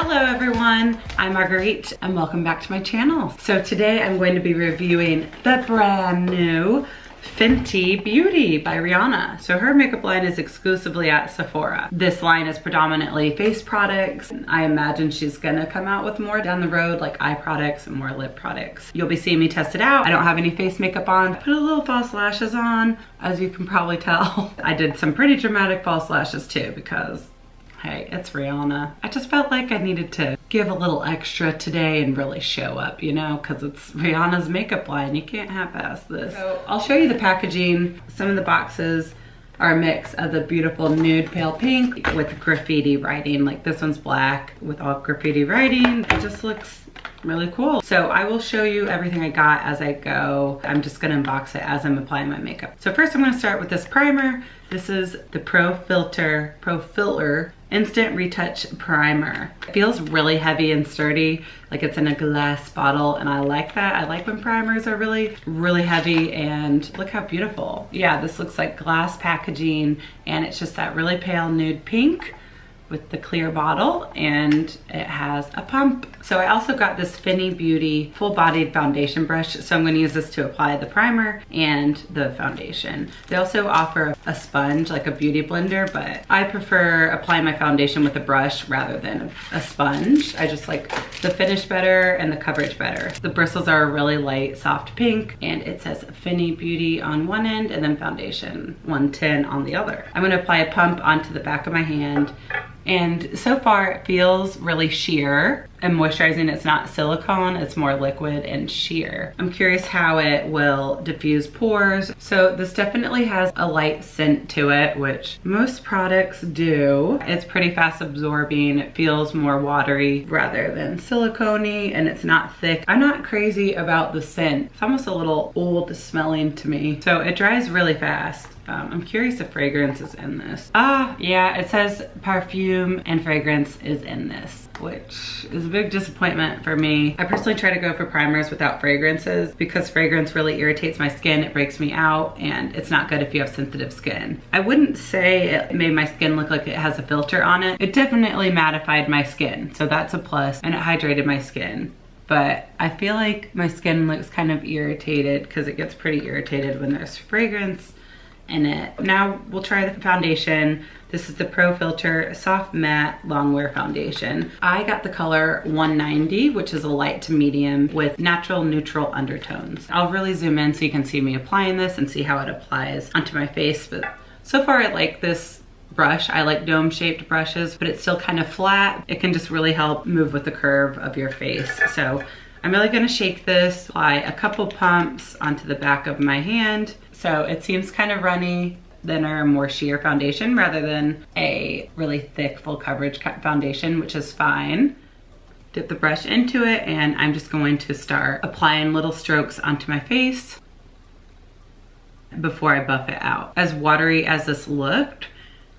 Hello everyone, I'm Marguerite and welcome back to my channel. So today I'm going to be reviewing the brand new FENTY Beauty by Rihanna. So her makeup line is exclusively at Sephora. This line is predominantly face products. I imagine she's gonna come out with more down the road, like eye products and more lip products. You'll be seeing me test it out. I don't have any face makeup on. I put a little false lashes on, as you can probably tell. I did some pretty dramatic false lashes too because hey, it's Rihanna. I just felt like I needed to give a little extra today and really show up, you know, because it's Rihanna's makeup line. You can't half-ass this. So I'll show you the packaging. Some of the boxes are a mix of the beautiful nude pale pink with graffiti writing. Like this one's black with all graffiti writing. It just looks really cool. So I will show you everything I got as I go. I'm just gonna unbox it as I'm applying my makeup. So first I'm gonna start with this primer. This is the Pro Filter Instant Retouch Primer. It feels really heavy and sturdy, like it's in a glass bottle, and I like that. I like when primers are really, really heavy, and look how beautiful. Yeah, this looks like glass packaging, and it's just that really pale nude pink with the clear bottle, and it has a pump. So I also got this FENTY Beauty full-bodied foundation brush, so I'm gonna use this to apply the primer and the foundation. They also offer a sponge, like a beauty blender, but I prefer applying my foundation with a brush rather than a sponge. I just like the finish better and the coverage better. The bristles are a really light, soft pink, and it says FENTY Beauty on one end and then foundation 110 on the other. I'm gonna apply a pump onto the back of my hand, and so far it feels really sheer and moisturizing. It's not silicone, it's more liquid and sheer. I'm curious how it will diffuse pores. So this definitely has a light scent to it, which most products do. It's pretty fast absorbing. It feels more watery rather than silicone-y, and it's not thick. I'm not crazy about the scent. It's almost a little old smelling to me. So it dries really fast. I'm curious if fragrance is in this. Yeah, it says perfume and fragrance is in this, which is a big disappointment for me. I personally try to go for primers without fragrances because fragrance really irritates my skin. It breaks me out, and it's not good if you have sensitive skin. I wouldn't say it made my skin look like it has a filter on it. It definitely mattified my skin, so that's a plus, and it hydrated my skin. But I feel like my skin looks kind of irritated because it gets pretty irritated when there's fragrance in it. Now we'll try the foundation. This is the Pro Filter Soft Matte Longwear Foundation. I got the color 190, which is a light to medium with natural neutral undertones. I'll really zoom in so you can see me applying this and see how it applies onto my face. But so far I like this brush. I like dome shaped brushes, but it's still kind of flat. It can just really help move with the curve of your face. So I'm really gonna shake this, apply a couple pumps onto the back of my hand. So it seems kind of runny than a more sheer foundation rather than a really thick full coverage foundation, which is fine. Dip the brush into it, and I'm just going to start applying little strokes onto my face before I buff it out. As watery as this looked,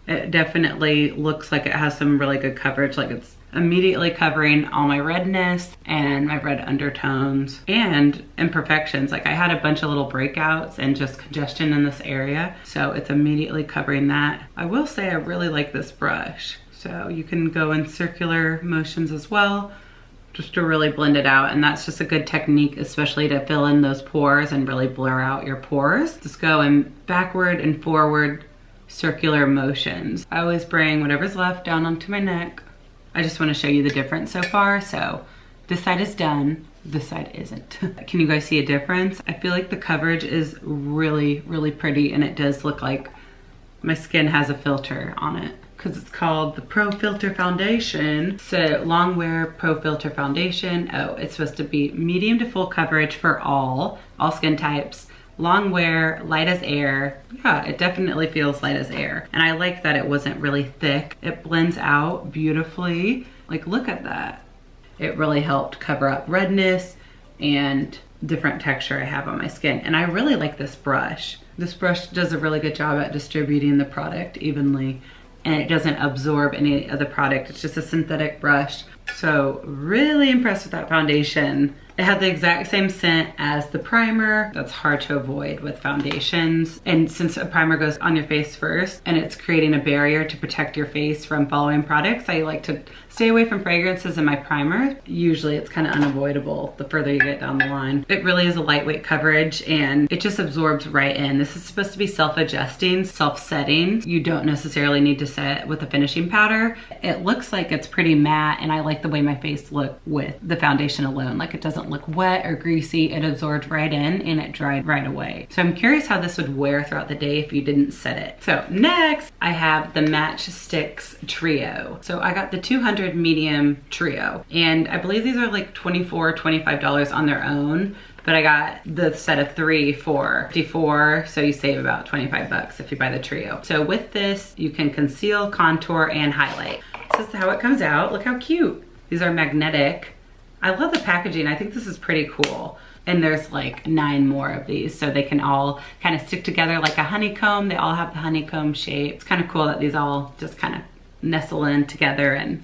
it definitely looks like it has some really good coverage, like it's immediately covering all my redness and my red undertones and imperfections. Like I had a bunch of little breakouts and just congestion in this area, so it's immediately covering that. I will say I really like this brush. So you can go in circular motions as well, just to really blend it out, and that's just a good technique, especially to fill in those pores and really blur out your pores. Just go in backward and forward circular motions. I always bring whatever's left down onto my neck. I just want to show you the difference so far. So this side is done, this side isn't. Can you guys see a difference? I feel like the coverage is really, really pretty, and it does look like my skin has a filter on it because it's called the Pro Filter Foundation. So Longwear Pro Filter Foundation. Oh, it's supposed to be medium to full coverage for all skin types. Long wear, light as air. Yeah, it definitely feels light as air. And I like that it wasn't really thick. It blends out beautifully. Like, look at that. It really helped cover up redness and different texture I have on my skin. And I really like this brush. This brush does a really good job at distributing the product evenly, and it doesn't absorb any of the product. It's just a synthetic brush. So really impressed with that foundation. It had the exact same scent as the primer. That's hard to avoid with foundations. And since a primer goes on your face first and it's creating a barrier to protect your face from following products, I like to stay away from fragrances in my primer. Usually it's kind of unavoidable the further you get down the line. It really is a lightweight coverage and it just absorbs right in. This is supposed to be self-adjusting, self-setting. You don't necessarily need to set with a finishing powder. It looks like it's pretty matte and I like the way my face looks with the foundation alone. Like it doesn't look wet or greasy. It absorbed right in and it dried right away. So I'm curious how this would wear throughout the day if you didn't set it. So next I have the Matchstix Trio. So I got the 200 medium trio and I believe these are like $24, $25 on their own, but I got the set of 3 for $54, so you save about 25 bucks if you buy the trio. So with this you can conceal, contour, and highlight. This is how it comes out. Look how cute. These are magnetic. I love the packaging. I think this is pretty cool. And there's like 9 more of these, so they can all kind of stick together like a honeycomb. They all have the honeycomb shape. It's kind of cool that these all just kind of nestle in together and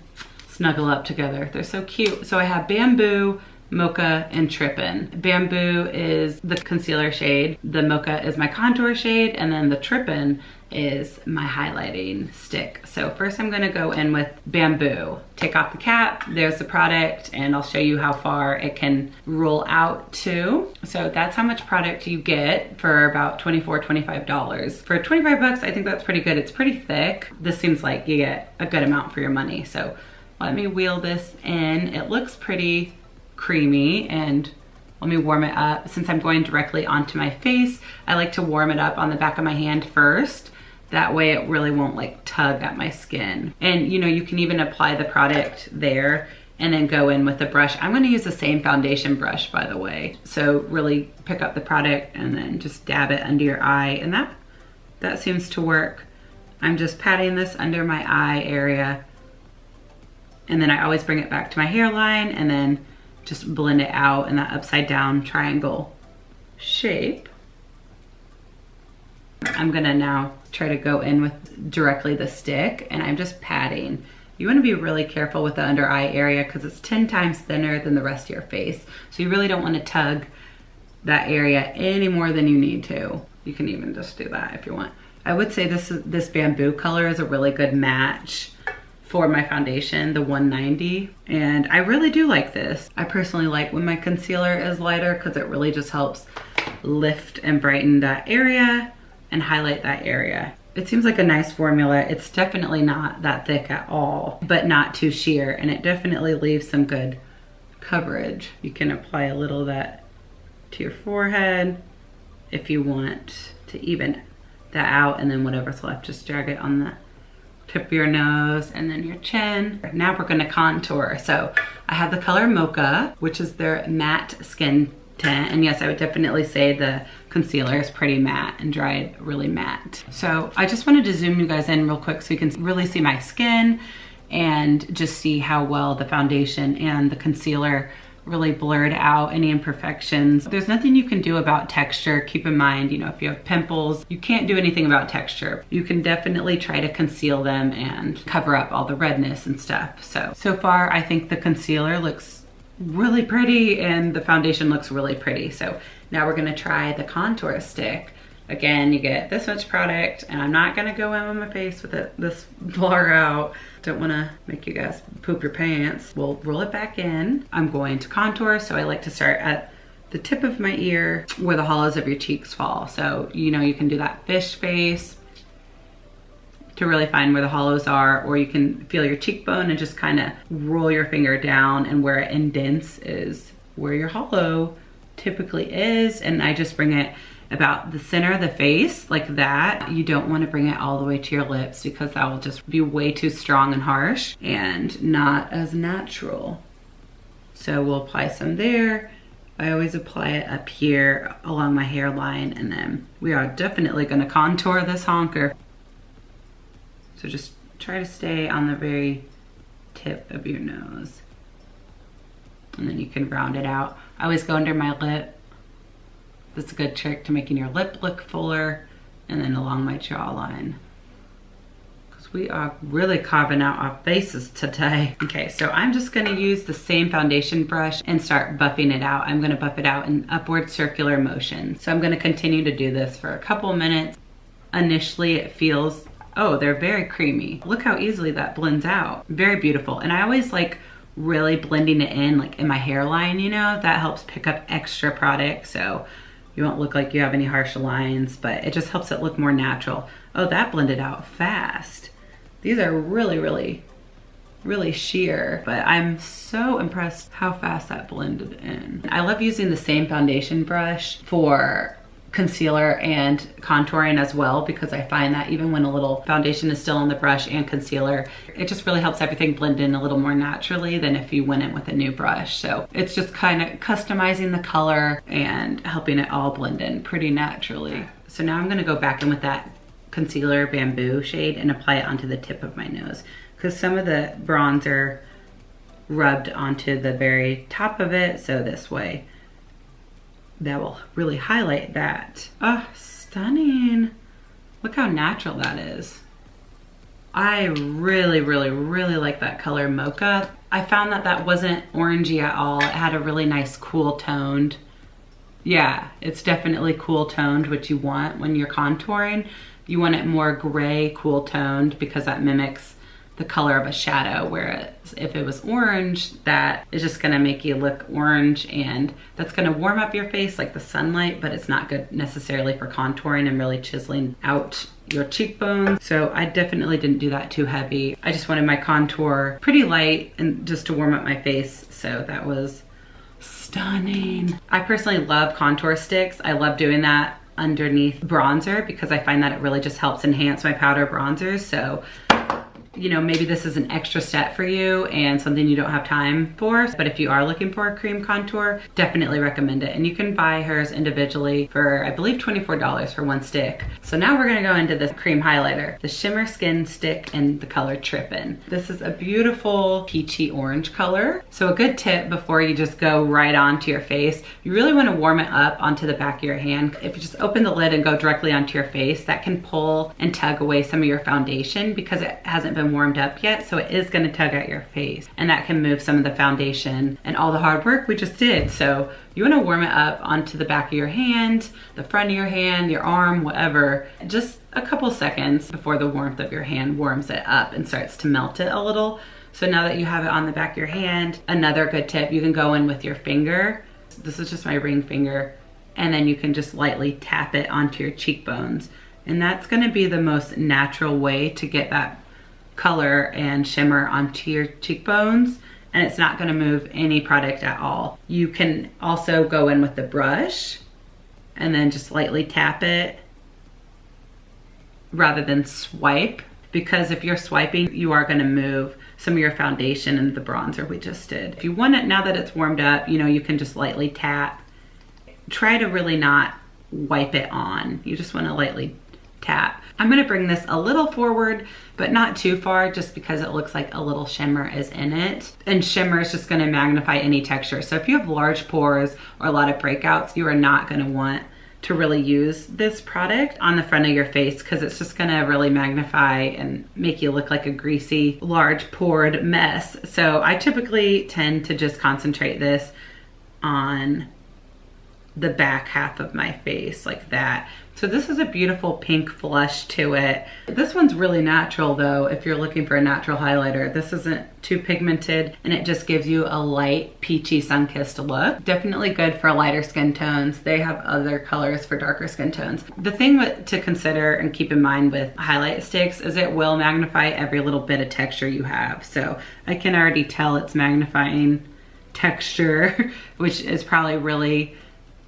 snuggle up together. They're so cute. So I have Bamboo, Mocha, and Trippin. Bamboo is the concealer shade, the Mocha is my contour shade, and then the Trippin is my highlighting stick. So first I'm gonna go in with Bamboo. Take off the cap, there's the product, and I'll show you how far it can roll out to. So that's how much product you get for about $24, $25. For 25 bucks, I think that's pretty good. It's pretty thick. This seems like you get a good amount for your money. So let me wheel this in. It looks pretty creamy, and let me warm it up. Since I'm going directly onto my face, I like to warm it up on the back of my hand first. That way it really won't like tug at my skin. And you know, you can even apply the product there and then go in with a brush. I'm gonna use the same foundation brush, by the way. So really pick up the product and then just dab it under your eye, and that seems to work. I'm just patting this under my eye area, and then I always bring it back to my hairline and then just blend it out in that upside down triangle shape. I'm gonna now try to go in with directly the stick, and I'm just patting. You wanna be really careful with the under eye area because it's 10 times thinner than the rest of your face. So you really don't wanna tug that area any more than you need to. You can even just do that if you want. I would say this Bamboo color is a really good match for my foundation, the 190, and I really do like this. I personally like when my concealer is lighter because it really just helps lift and brighten that area and highlight that area. It seems like a nice formula. It's definitely not that thick at all, but not too sheer, and it definitely leaves some good coverage. You can apply a little of that to your forehead if you want to even that out, and then whatever's left, just drag it on the tip of your nose and then your chin. Now we're gonna contour. So I have the color Mocha, which is their matte skin tint. And yes, I would definitely say the concealer is pretty matte and dried really matte. So I just wanted to zoom you guys in real quick so you can really see my skin and just see how well the foundation and the concealer really blurred out any imperfections. There's nothing you can do about texture. Keep in mind, you know, if you have pimples, you can't do anything about texture. You can definitely try to conceal them and cover up all the redness and stuff. So far, I think the concealer looks really pretty and the foundation looks really pretty. So now we're gonna try the contour stick. Again, you get this much product, and I'm not gonna go in on my face with it this far out. Don't wanna make you guys poop your pants. We'll roll it back in. I'm going to contour, so I like to start at the tip of my ear where the hollows of your cheeks fall. So, you know, you can do that fish face to really find where the hollows are, or you can feel your cheekbone and just kind of roll your finger down, and where it indents is where your hollow typically is. And I just bring it about the center of the face like that. You don't want to bring it all the way to your lips because that will just be way too strong and harsh and not as natural. So we'll apply some there. I always apply it up here along my hairline, and then we are definitely going to contour this honker. So just try to stay on the very tip of your nose, and then you can round it out. I always go under my lip. That's a good trick to making your lip look fuller, and then along my jawline, because We are really carving out our faces today. Okay, so I'm just gonna use the same foundation brush and start buffing it out. I'm gonna buff it out in upward circular motion. So I'm gonna continue to do this for a couple minutes. Initially it feels, oh, they're very creamy. Look how easily that blends out. Very beautiful. And I always like really blending it in, like in my hairline, you know, that helps pick up extra product. So you won't look like you have any harsh lines, but it just helps it look more natural. Oh, that blended out fast. These are really, really, really sheer, but I'm so impressed how fast that blended in. I love using the same foundation brush for concealer and contouring as well, because I find that even when a little foundation is still on the brush and concealer, it just really helps everything blend in a little more naturally than if you went in with a new brush. So it's just kind of customizing the color and helping it all blend in pretty naturally. So now I'm gonna go back in with that concealer Bamboo shade and apply it onto the tip of my nose, because some of the bronzer rubbed onto the very top of it, so this way that will really highlight that. Oh, stunning. Look how natural that is. I really, really, really like that color Mocha. I found that that wasn't orangey at all. It had a really nice cool toned. Yeah, it's definitely cool toned, which you want when you're contouring. You want it more gray, cool toned, because that mimics the color of a shadow, whereas if it was orange, that is just gonna make you look orange, and that's gonna warm up your face like the sunlight, but it's not good necessarily for contouring and really chiseling out your cheekbones. So I definitely didn't do that too heavy. I just wanted my contour pretty light and just to warm up my face, so that was stunning. I personally love contour sticks. I love doing that underneath bronzer because I find that it really just helps enhance my powder bronzers. So, you know, maybe this is an extra step for you and something you don't have time for, but if you are looking for a cream contour, definitely recommend it. And you can buy hers individually for, I believe, $24 for one stick. So now we're gonna go into this cream highlighter, the Shimmer Skin Stick in the color Trippin. This is a beautiful peachy orange color. So a good tip before you just go right onto your face, you really wanna warm it up onto the back of your hand. If you just open the lid and go directly onto your face, that can pull and tug away some of your foundation because it hasn't been warmed up yet, so it is going to tug at your face, and that can move some of the foundation and all the hard work we just did. So you want to warm it up onto the back of your hand, the front of your hand, your arm, whatever, just a couple seconds before the warmth of your hand warms it up and starts to melt it a little. So now that you have it on the back of your hand, another good tip, you can go in with your finger. This is just my ring finger, and then you can just lightly tap it onto your cheekbones, and that's going to be the most natural way to get that color and shimmer onto your cheekbones, and it's not going to move any product at all. You can also go in with the brush and then just lightly tap it rather than swipe, because if you're swiping, you are going to move some of your foundation and the bronzer we just did. If you want it, now that it's warmed up, you know, you can just lightly tap. Try to really not wipe it on. You just want to lightly tap. I'm going to bring this a little forward, but not too far, just because it looks like a little shimmer is in it. And shimmer is just going to magnify any texture. So if you have large pores or a lot of breakouts, you are not going to want to really use this product on the front of your face, because it's just going to really magnify and make you look like a greasy, large pored mess. So I typically tend to just concentrate this on the back half of my face like that. So this is a beautiful pink flush to it. This one's really natural though, if you're looking for a natural highlighter. This isn't too pigmented, and it just gives you a light peachy sun-kissed look. Definitely good for lighter skin tones. They have other colors for darker skin tones. The thing to consider and keep in mind with highlight sticks is it will magnify every little bit of texture you have. So I can already tell it's magnifying texture, which is probably really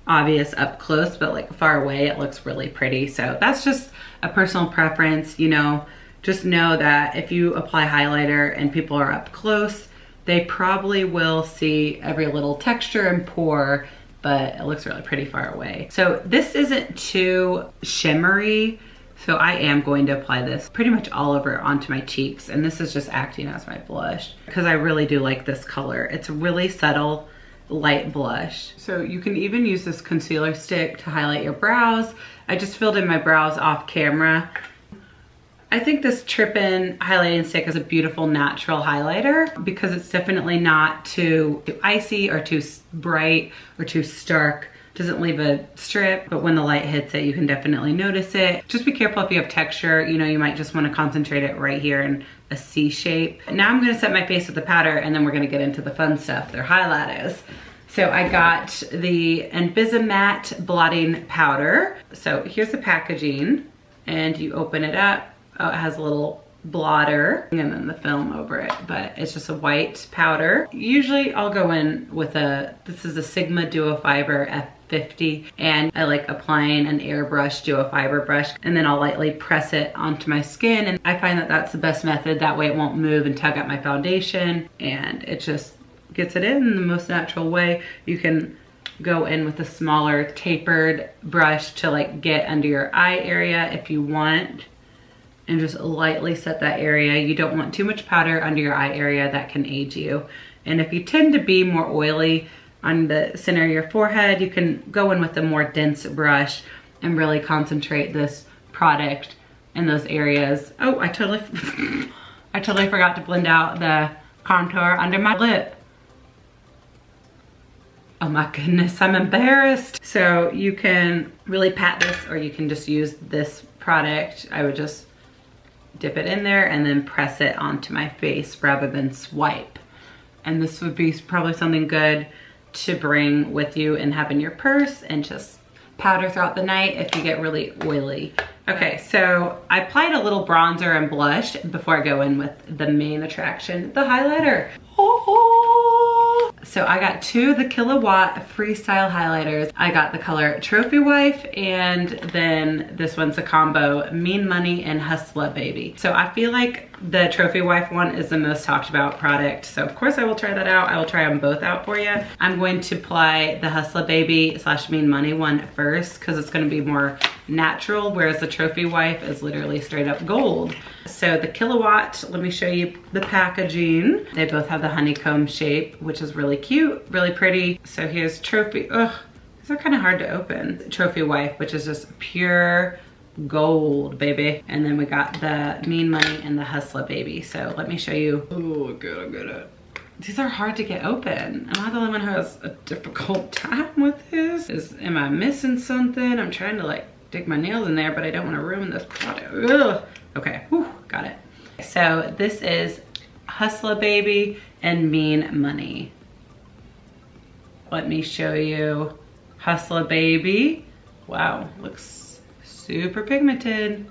obvious up close, but like far away it looks really pretty. So that's just a personal preference, you know. Just know that if you apply highlighter and people are up close, they probably will see every little texture and pore, but it looks really pretty far away. So this isn't too shimmery, so I am going to apply this pretty much all over onto my cheeks, and this is just acting as my blush because I really do like this color. It's really subtle, light blush. So you can even use this concealer stick to highlight your brows. I just filled in my brows off camera. I think this Trippin highlighting stick is a beautiful natural highlighter because it's definitely not too icy or too bright or too stark. Doesn't leave a strip, but when the light hits it, you can definitely notice it. Just be careful if you have texture. You know, you might just want to concentrate it right here in a C shape. Now I'm gonna set my face with the powder and then we're gonna get into the fun stuff, their highlighters. So I got the Invisimatte Blotting Powder. So here's the packaging and you open it up. Oh, it has a little blotter and then the film over it, but it's just a white powder. Usually I'll go in with this is a Sigma Duo Fiber F50 and I like applying an airbrush duo fiber brush and then I'll lightly press it onto my skin, and I find that that's the best method. That way it won't move and tug at my foundation and it just gets it in the most natural way. You can go in with a smaller tapered brush to like get under your eye area if you want, and just lightly set that area. You don't want too much powder under your eye area, that can age you. And if you tend to be more oily on the center of your forehead, you can go in with a more dense brush and really concentrate this product in those areas. Oh, I totally forgot to blend out the contour under my lip. Oh my goodness, I'm embarrassed. So you can really pat this, or you can just use this product. I would just dip it in there and then press it onto my face rather than swipe. And this would be probably something good to bring with you and have in your purse and just powder throughout the night if you get really oily. Okay, so I applied a little bronzer and blush before I go in with the main attraction, the highlighter. So I got two of the Killawatt Freestyle highlighters. I got the color Trophey Wife, and then this one's a combo, Mean Money and Hustla Baby. So I feel like the Trophey Wife one is the most talked about product. So of course I will try that out. I will try them both out for you. I'm going to apply the Hustla Baby / Mean Money one first because it's gonna be more natural, whereas the Trophey Wife is literally straight up gold. So the Killawatt, let me show you the packaging. They both have the honeycomb shape, which is really cute, really pretty. So here's Trophey, ugh, these are kind of hard to open. Trophey Wife, which is just pure gold, baby. And then we got the Mean Money and the Hustla Baby. So let me show you. Oh, good. These are hard to get open. Am I the only one who has a difficult time with this? Am I missing something? I'm trying to like dig my nails in there, but I don't want to ruin this product. Ugh. Okay, whew, got it. So this is Hustla Baby and Mean Money. Let me show you Hustla Baby. Wow, looks super pigmented.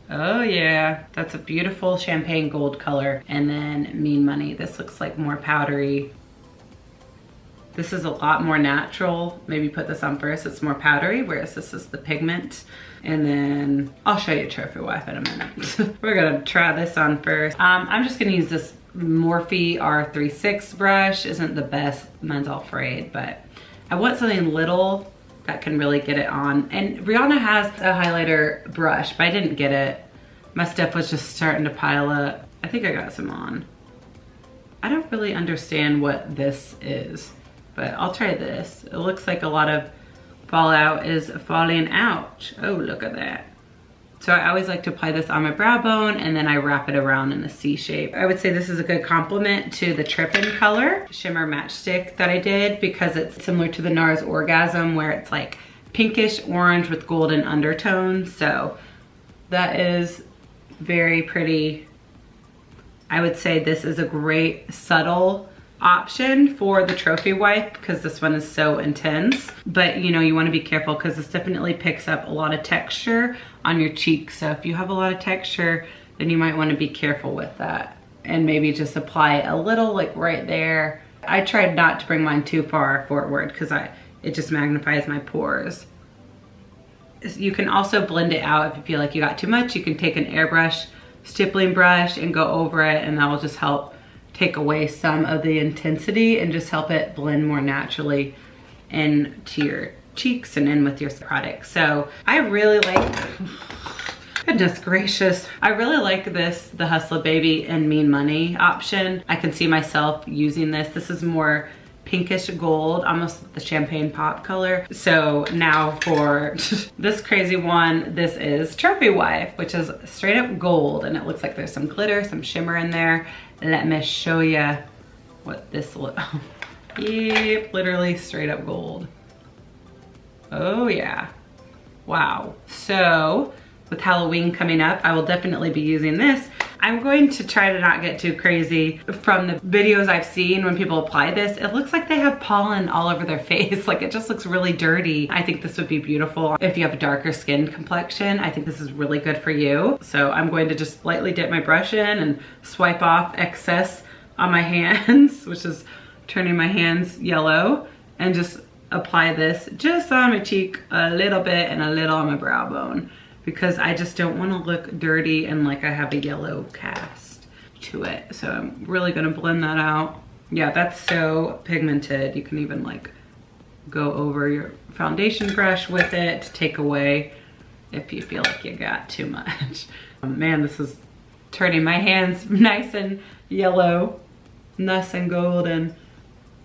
Oh yeah, that's a beautiful champagne gold color. And then Mean Money, this looks like more powdery. This is a lot more natural. Maybe put this on first, it's more powdery, whereas this is the pigment. And then I'll show you Trophey Wife in a minute. We're gonna try this on first. I'm just gonna use this Morphe R36 brush. Isn't the best, mine's all frayed, but I want something little that can really get it on. And Rihanna has a highlighter brush, but I didn't get it. My stuff was just starting to pile up. I think I got some on. I don't really understand what this is, but I'll try this. It looks like a lot of fallout is falling out. Oh, look at that. So I always like to apply this on my brow bone and then I wrap it around in a C shape. I would say this is a good complement to the Trippin color shimmer matchstick that I did because it's similar to the NARS Orgasm where it's like pinkish orange with golden undertones. So that is very pretty. I would say this is a great subtle option for the Trophey Wife because this one is so intense, but you know, you want to be careful because this definitely picks up a lot of texture on your cheeks. So if you have a lot of texture, then you might want to be careful with that and maybe just apply a little like right there. I tried not to bring mine too far forward because it just magnifies my pores. You can also blend it out if you feel like you got too much. You can take an airbrush, stippling brush and go over it, and that will just help take away some of the intensity and just help it blend more naturally into your cheeks and in with your product. So I really like, goodness gracious, I really like this, the Hustla Baby and Mean Money option. I can see myself using this. This is more pinkish gold, almost the champagne pop color. So now for this crazy one, this is Trophey Wife, which is straight up gold, and it looks like there's some glitter, some shimmer in there. Let me show you what this looks. Yep, literally straight up gold. Oh yeah, wow. So with Halloween coming up, I will definitely be using this. I'm going to try to not get too crazy. From the videos I've seen when people apply this, it looks like they have pollen all over their face. Like, it just looks really dirty. I think this would be beautiful if you have a darker skin complexion. I think this is really good for you. So I'm going to just lightly dip my brush in and swipe off excess on my hands, which is turning my hands yellow, and just apply this just on my cheek a little bit and a little on my brow bone, because I just don't want to look dirty and like I have a yellow cast to it. So I'm really gonna blend that out. Yeah, that's so pigmented. You can even like go over your foundation brush with it to take away if you feel like you got too much. Man, this is turning my hands nice and yellow, nice and golden.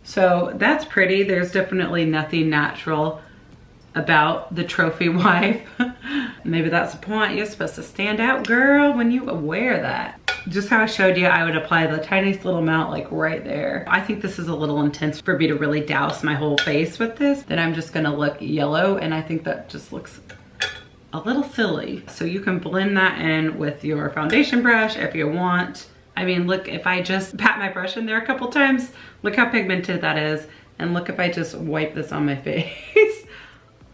So that's pretty. There's definitely nothing natural about the Trophey Wife. Maybe that's the point. You're supposed to stand out, girl, when you wear that. Just how I showed you, I would apply the tiniest little amount like right there. I think this is a little intense for me to really douse my whole face with this. Then I'm just gonna look yellow, and I think that just looks a little silly. So you can blend that in with your foundation brush if you want. I mean, look, if I just pat my brush in there a couple times, look how pigmented that is. And look if I just wipe this on my face.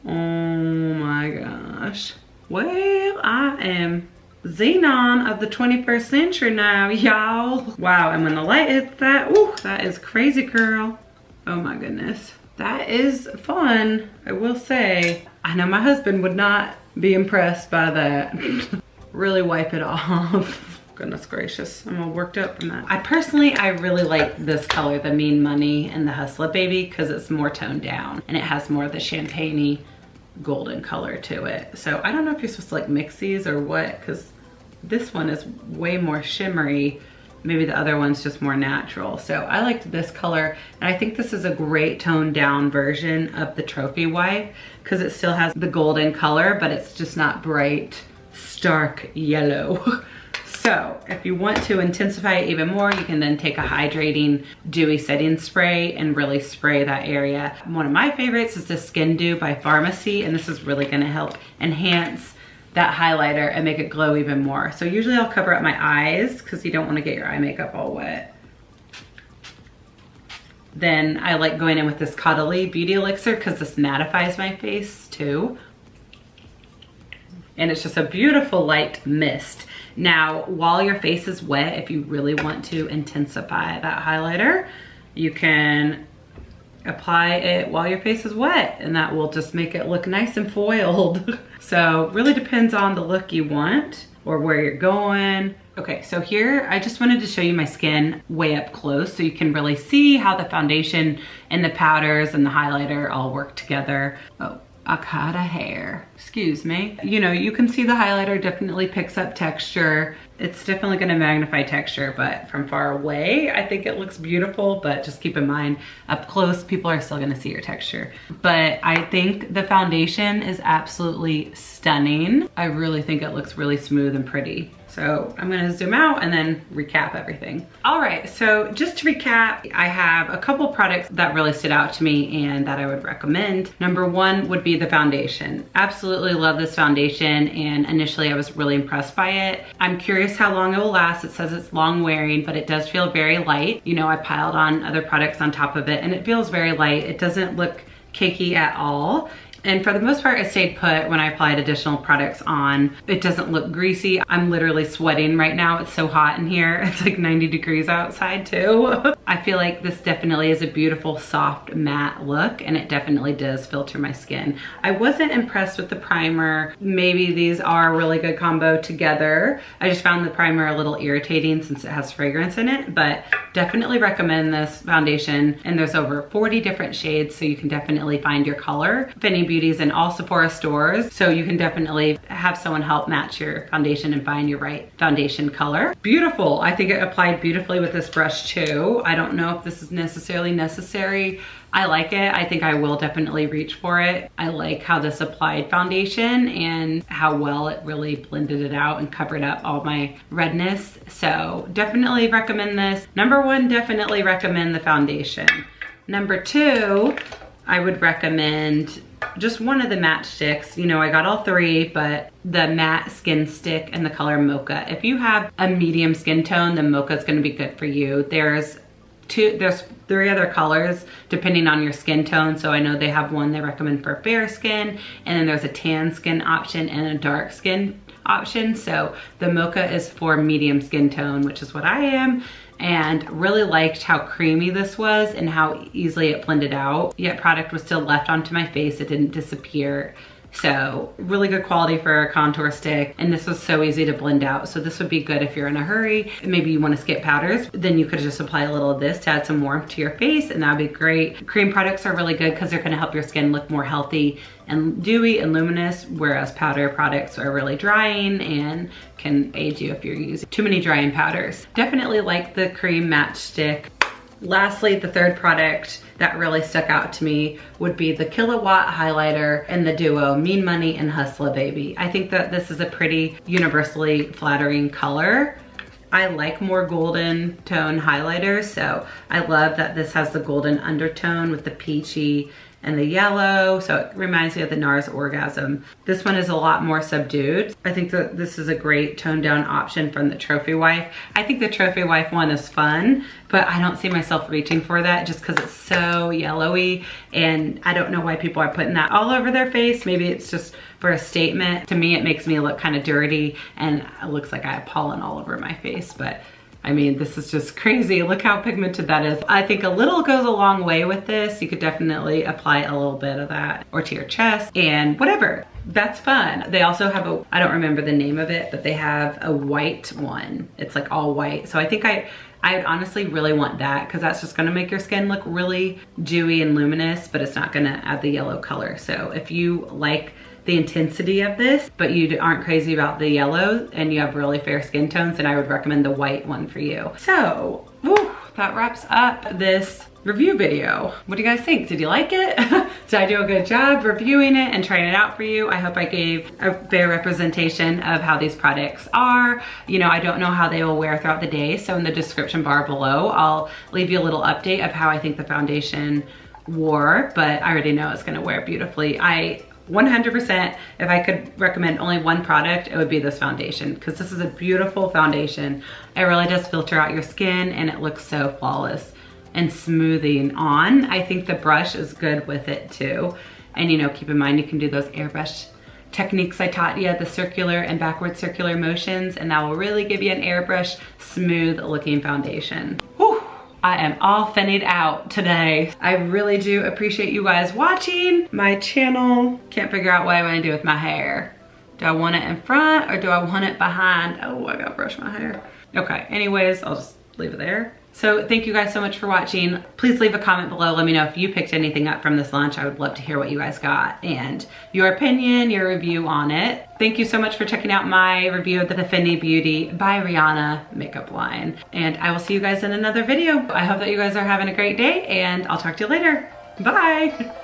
Oh my gosh. Well, I am Xenon of the 21st century now, y'all. Wow, and when the light hits that, ooh, that is crazy, girl. Oh my goodness. That is fun, I will say. I know my husband would not be impressed by that. Really wipe it off. Goodness gracious, I'm all worked up from that. I really like this color, the Mean Money and the Hustla Baby, because it's more toned down and it has more of the champagne-y golden color to it. So I don't know if you're supposed to like mix these or what, because this one is way more shimmery. Maybe the other one's just more natural. So I liked this color, and I think this is a great toned down version of the Trophey Wife, because it still has the golden color, but it's just not bright, stark yellow. So if you want to intensify it even more, you can then take a hydrating dewy setting spray and really spray that area. One of my favorites is the Skin Dew by Pharmacy, and this is really gonna help enhance that highlighter and make it glow even more. So usually I'll cover up my eyes because you don't wanna get your eye makeup all wet. Then I like going in with this Katy Beauty Elixir because this mattifies my face too. And it's just a beautiful light mist. Now, while your face is wet, if you really want to intensify that highlighter, you can apply it while your face is wet, and that will just make it look nice and foiled. So really depends on the look you want or where you're going. Okay, so here I just wanted to show you my skin way up close so you can really see how the foundation and the powders and the highlighter all work together. Oh, I cut a hair, excuse me. You know, you can see the highlighter definitely picks up texture. It's definitely gonna magnify texture, but from far away, I think it looks beautiful, but just keep in mind, up close, people are still gonna see your texture. But I think the foundation is absolutely stunning. I really think it looks really smooth and pretty. So I'm gonna zoom out and then recap everything. All right, so just to recap, I have a couple products that really stood out to me and that I would recommend. Number one would be the foundation. Absolutely love this foundation, and initially I was really impressed by it. I'm curious how long it will last. It says it's long wearing, but it does feel very light. You know, I piled on other products on top of it and it feels very light. It doesn't look cakey at all. And for the most part, it stayed put when I applied additional products on. It doesn't look greasy. I'm literally sweating right now. It's so hot in here. It's like 90 degrees outside too. I feel like this definitely is a beautiful, soft, matte look, and it definitely does filter my skin. I wasn't impressed with the primer. Maybe these are a really good combo together. I just found the primer a little irritating since it has fragrance in it, but definitely recommend this foundation. And there's over 40 different shades, so you can definitely find your color. Fenty Beauty's in all Sephora stores, so you can definitely have someone help match your foundation and find your right foundation color. Beautiful. I think it applied beautifully with this brush too. I don't know if this is necessarily necessary. I like it. I think I will definitely reach for it. I like how this applied foundation and how well it really blended it out and covered up all my redness. So definitely recommend this. Number one, definitely recommend the foundation. Number two, I would recommend just one of the Matchstix. You know, I got all three, but the matte skin stick and the color Mocha. If you have a medium skin tone, then Mocha is going to be good for you. There's three other colors depending on your skin tone. So I know they have one they recommend for fair skin, and then there's a tan skin option and a dark skin option. So the Mocha is for medium skin tone, which is what I am. And really liked how creamy this was and how easily it blended out. Yet product was still left onto my face. It didn't disappear. So really good quality for a contour stick, and this was so easy to blend out. So this would be good if you're in a hurry. Maybe you want to skip powders, then you could just apply a little of this to add some warmth to your face, and that'd be great. Cream products are really good because they're going to help your skin look more healthy and dewy and luminous, whereas powder products are really drying and can aid you if you're using too many drying powders. Definitely like the cream matchstick. Lastly, the third product that really stuck out to me would be the Killawatt highlighter and the duo Mean Money and Hustla Baby. I think that this is a pretty universally flattering color. I like more golden tone highlighters, so I love that this has the golden undertone with the peachy and the yellow, so it reminds me of the NARS Orgasm. This one is a lot more subdued. I think that this is a great toned down option from the Trophey Wife. I think the Trophey Wife one is fun, but I don't see myself reaching for that just because it's so yellowy, and I don't know why people are putting that all over their face. Maybe it's just for a statement. To me, it makes me look kind of dirty, and it looks like I have pollen all over my face, but I mean, this is just crazy. Look how pigmented that is. I think a little goes a long way with this. You could definitely apply a little bit of that or to your chest and whatever. That's fun. They also have a, I don't remember the name of it, but they have a white one. It's like all white. So I think I would honestly really want that because that's just gonna make your skin look really dewy and luminous, but it's not gonna add the yellow color. So if you like the intensity of this, but you aren't crazy about the yellow and you have really fair skin tones, then I would recommend the white one for you. So, whew, that wraps up this review video. What do you guys think? Did you like it? Did I do a good job reviewing it and trying it out for you? I hope I gave a fair representation of how these products are. You know, I don't know how they will wear throughout the day, so in the description bar below, I'll leave you a little update of how I think the foundation wore, but I already know it's gonna wear beautifully. 100%, if I could recommend only one product, it would be this foundation, because this is a beautiful foundation. It really does filter out your skin and it looks so flawless and smoothing on. I think the brush is good with it too. And you know, keep in mind you can do those airbrush techniques I taught you, the circular and backward circular motions, and that will really give you an airbrush smooth looking foundation. Whew. I am all fennied out today. I really do appreciate you guys watching my channel. Can't figure out what I want to do with my hair. Do I want it in front or do I want it behind? Oh, I gotta brush my hair. Okay, anyways, I'll just leave it there. So thank you guys so much for watching. Please leave a comment below. Let me know if you picked anything up from this launch. I would love to hear what you guys got and your opinion, your review on it. Thank you so much for checking out my review of the Fenty Beauty by Rihanna makeup line. And I will see you guys in another video. I hope that you guys are having a great day, and I'll talk to you later. Bye.